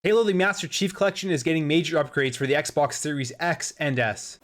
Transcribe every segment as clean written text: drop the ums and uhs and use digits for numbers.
Halo the Master Chief Collection is getting major upgrades for the Xbox Series X and S.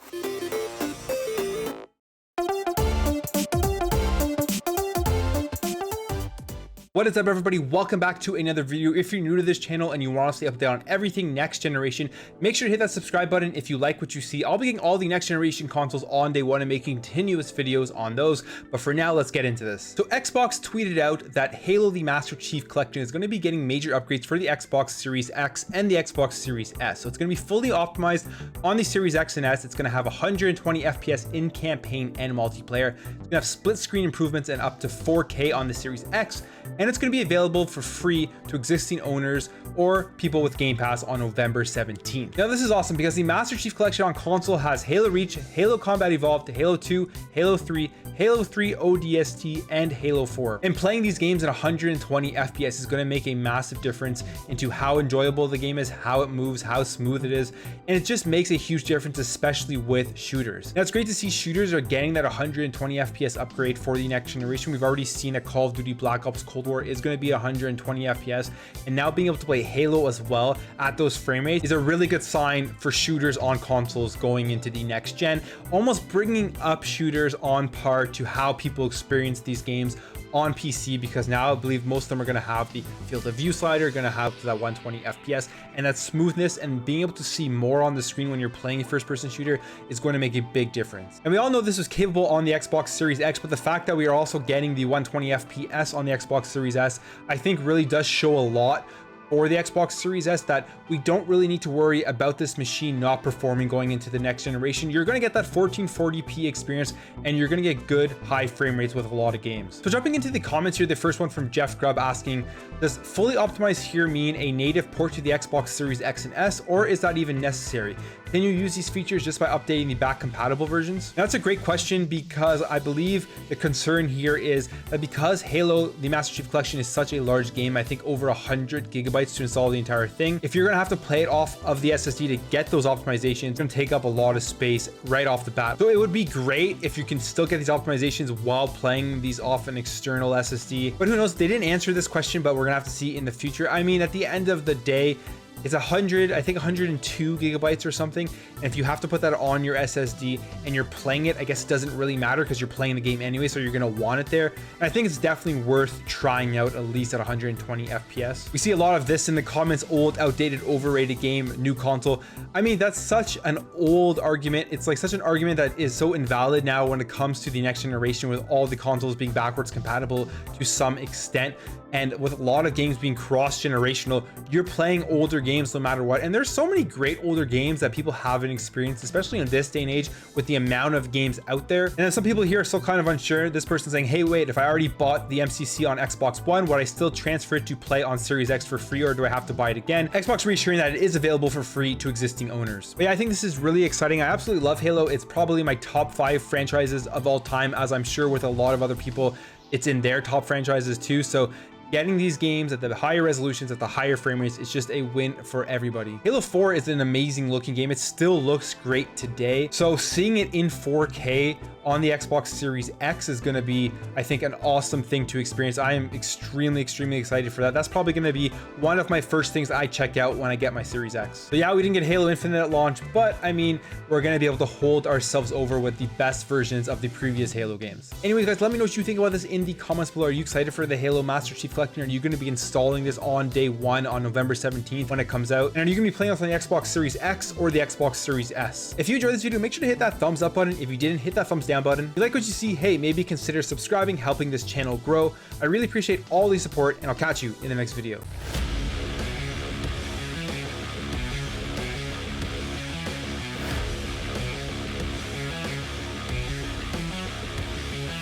What is up, everybody? Welcome back to another video. If you're new to this channel and you want to stay updated on everything next generation, make sure to hit that subscribe button if you like what you see. I'll be getting all the next generation consoles on day one and making continuous videos on those. But for now, let's get into this. So Xbox tweeted out that Halo the Master Chief Collection is going to be getting major upgrades for the Xbox Series X and the Xbox Series S. So it's going to be fully optimized on the Series X and S. It's going to have 120 FPS in campaign and multiplayer. It's going to have split screen improvements and up to 4K on the Series X. And it's going to be available for free to existing owners or people with Game Pass on November 17th. Now, this is awesome because the Master Chief Collection on console has Halo Reach, Halo Combat Evolved, Halo 2, Halo 3, Halo 3 ODST, and Halo 4. And playing these games at 120 FPS is going to make a massive difference into how enjoyable the game is, how it moves, how smooth it is, and it just makes a huge difference, especially with shooters. Now, it's great to see shooters are getting that 120 FPS upgrade for the next generation. We've already seen that Call of Duty Black Ops Cold War is going to be 120 FPS, and now being able to play Halo as well at those frame rates is a really good sign for shooters on consoles going into the next gen, almost bringing up shooters on par to how people experience these games on PC, because now I believe most of them are going to have the field of view slider, going to have that 120 FPS, and that smoothness and being able to see more on the screen when you're playing a first-person shooter is going to make a big difference. And we all know this was capable on the Xbox Series X, but the fact that we are also getting the 120 FPS on the Xbox Series S, I think really does show a lot for the Xbox Series S, that we don't really need to worry about this machine not performing going into the next generation. You're going to get that 1440p experience, and you're going to get good high frame rates with a lot of games. So jumping into the comments here, the first one from Jeff Grubb asking, does fully optimized here mean a native port to the Xbox Series X and S, or is that even necessary? Can you use these features just by updating the back compatible versions? Now, that's a great question, because I believe the concern here is that because Halo the Master Chief Collection is such a large game, I think over 100 gigabytes to install the entire thing. If you're gonna have to play it off of the SSD to get those optimizations, it's gonna take up a lot of space right off the bat. So it would be great if you can still get these optimizations while playing these off an external SSD. But who knows? They didn't answer this question, but we're gonna have to see in the future. I mean, at the end of the day, it's 102 gigabytes or something. And if you have to put that on your SSD and you're playing it, I guess it doesn't really matter because you're playing the game anyway, so you're going to want it there. And I think it's definitely worth trying out, at least at 120 FPS. We see a lot of this in the comments: old, outdated, overrated game, new console. I mean, that's such an old argument. It's like such an argument that is so invalid now when it comes to the next generation, with all the consoles being backwards compatible to some extent. And with a lot of games being cross-generational, you're playing older games no matter what. And there's so many great older games that people haven't experienced, especially in this day and age with the amount of games out there. And then some people here are still kind of unsure. This person's saying, hey, wait, if I already bought the MCC on Xbox One, would I still transfer it to play on Series X for free, or do I have to buy it again? Xbox reassuring that it is available for free to existing owners. But yeah, I think this is really exciting. I absolutely love Halo. It's probably my top 5 franchises of all time, as I'm sure with a lot of other people, it's in their top franchises too. So getting these games at the higher resolutions, at the higher frame rates, it's just a win for everybody. Halo 4 is an amazing looking game. It still looks great today. So seeing it in 4K on the Xbox Series X is going to be, I think, an awesome thing to experience. I am extremely excited for that. That's probably going to be one of my first things I check out when I get my Series X. So yeah, we didn't get Halo Infinite at launch, but I mean, we're going to be able to hold ourselves over with the best versions of the previous Halo games. Anyways, guys, let me know what you think about this in the comments below. Are you excited for the Halo Master Chief Collection? Are you going to be installing this on day one on November 17th when it comes out? And are you going to be playing this on the Xbox Series X or the Xbox Series S? If you enjoyed this video, make sure to hit that thumbs up button. If you didn't, hit that thumbs down button. If you like what you see, hey, maybe consider subscribing, helping this channel grow. I really appreciate all the support, and I'll catch you in the next video.